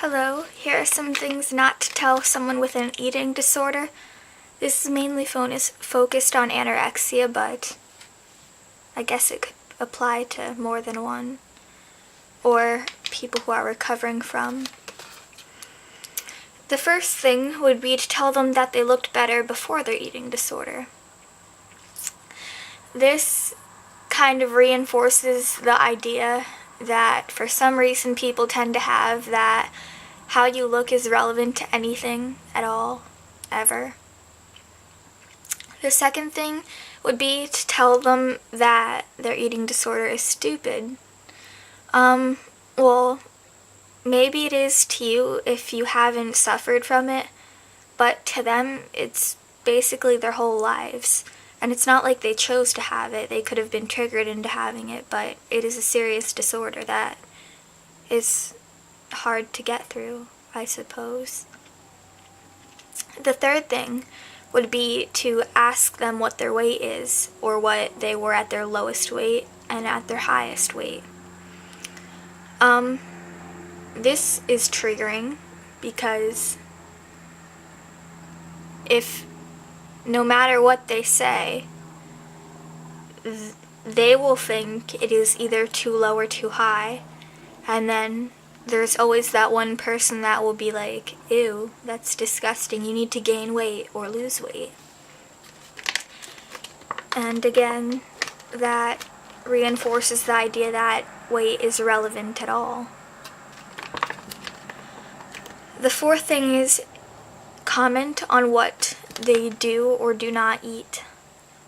Hello, here are some things not to tell someone with an eating disorder. This is mainly focused on anorexia, but I guess it could apply to more than one, or people who are recovering from. The first thing would be to tell them that they looked better before their eating disorder. This kind of reinforces the idea that for some reason people tend to have that how you look is relevant to anything at all, ever. The second thing would be to tell them that their eating disorder is stupid. Well, maybe it is to you if you haven't suffered from it, but to them it's basically their whole lives. And it's not like they chose to have it. They could have been triggered into having it, but it is a serious disorder that is hard to get through, I suppose. The third thing would be to ask them what their weight is, or what they were at their lowest weight and at their highest weight. This is triggering because if no matter what they say, they will think it is either too low or too high, and then there's always that one person that will be like, ew, that's disgusting, you need to gain weight or lose weight. And again, that reinforces the idea that weight is irrelevant at all. The fourth thing is comment on what they do or do not eat.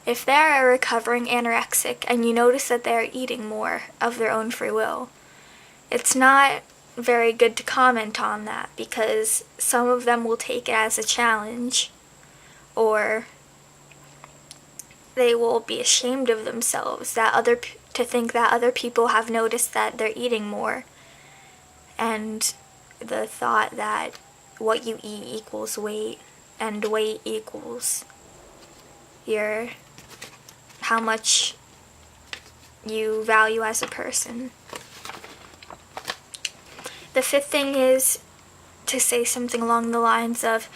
If they're a recovering anorexic and you notice that they're eating more of their own free will, it's not very good to comment on that because some of them will take it as a challenge, or they will be ashamed of themselves to think that other people have noticed that they're eating more, and the thought that what you eat equals weight, and weight equals how much you value as a person. The fifth thing is to say something along the lines of,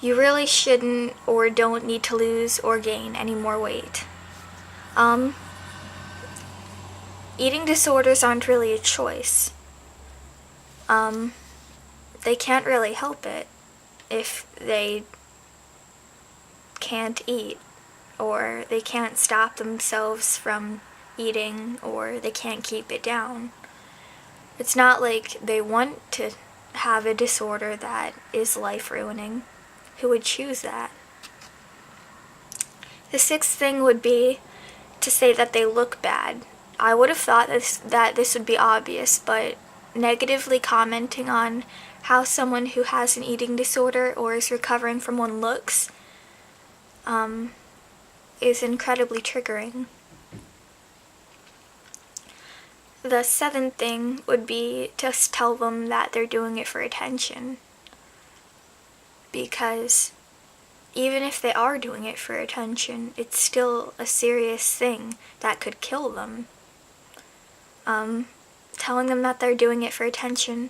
you really shouldn't or don't need to lose or gain any more weight. Eating disorders aren't really a choice. They can't really help it if they can't eat, or they can't stop themselves from eating, or they can't keep it down. It's not like they want to have a disorder that is life-ruining. Who would choose that? The sixth thing would be to say that they look bad. I would have thought that this would be obvious, but negatively commenting on how someone who has an eating disorder or is recovering from one looks is incredibly triggering. The seventh thing would be just tell them that they're doing it for attention. Because even if they are doing it for attention, it's still a serious thing that could kill them. Telling them that they're doing it for attention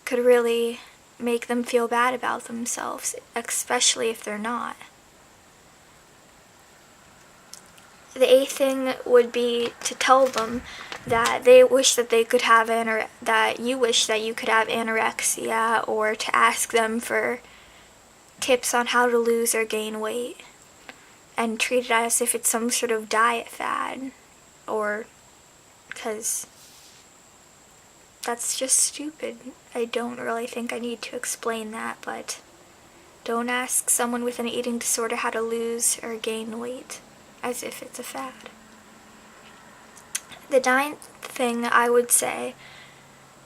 could really make them feel bad about themselves, especially if they're not. The eighth thing would be to tell them that they wish that they could have that you wish that you could have anorexia, or to ask them for tips on how to lose or gain weight, and treat it as if it's some sort of diet fad, or because that's just stupid. I don't really think I need to explain that, but don't ask someone with an eating disorder how to lose or gain weight as if it's a fad. The ninth thing I would say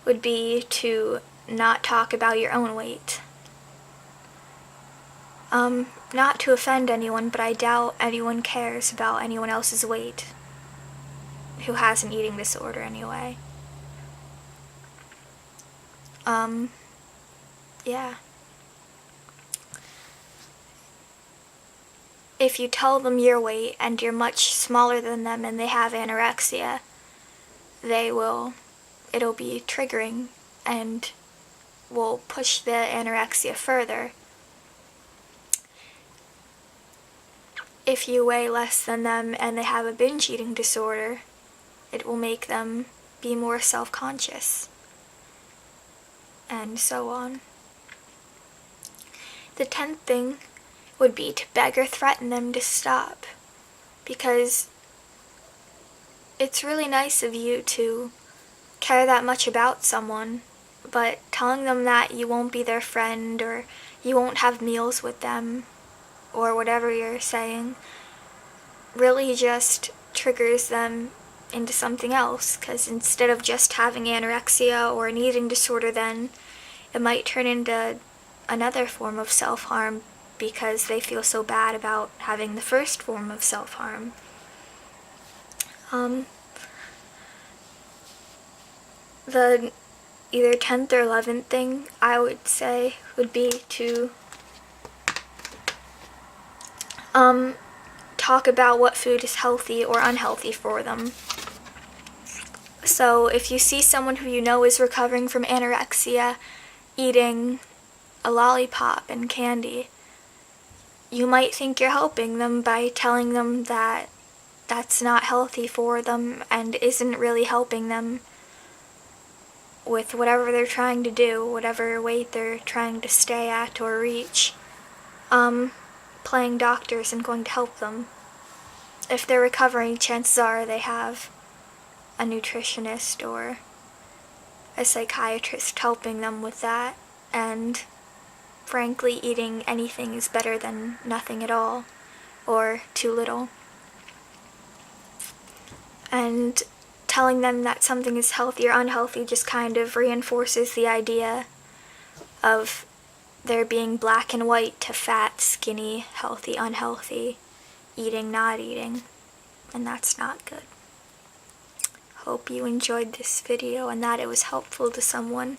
would be to not talk about your own weight. Not to offend anyone, but I doubt anyone cares about anyone else's weight who has an eating disorder anyway. Yeah. If you tell them your weight and you're much smaller than them and they have anorexia, it'll be triggering, and will push the anorexia further. If you weigh less than them and they have a binge eating disorder, it will make them be more self-conscious, and so on. The 10th thing would be to beg or threaten them to stop, because it's really nice of you to care that much about someone, but telling them that you won't be their friend or you won't have meals with them or whatever you're saying really just triggers them into something else, because instead of just having anorexia or an eating disorder, then it might turn into another form of self-harm because they feel so bad about having the first form of self-harm. The either 10th or 11th thing I would say would be to talk about what food is healthy or unhealthy for them. So if you see someone who you know is recovering from anorexia eating a lollipop and candy, you might think you're helping them by telling them that that's not healthy for them and isn't really helping them with whatever they're trying to do, whatever weight they're trying to stay at or reach. Playing doctor isn't going to help them. If they're recovering, chances are they have a nutritionist or a psychiatrist helping them with that, and frankly, eating anything is better than nothing at all, or too little. And telling them that something is healthy or unhealthy just kind of reinforces the idea of there being black and white to fat, skinny, healthy, unhealthy, eating, not eating, and that's not good. Hope you enjoyed this video and that it was helpful to someone.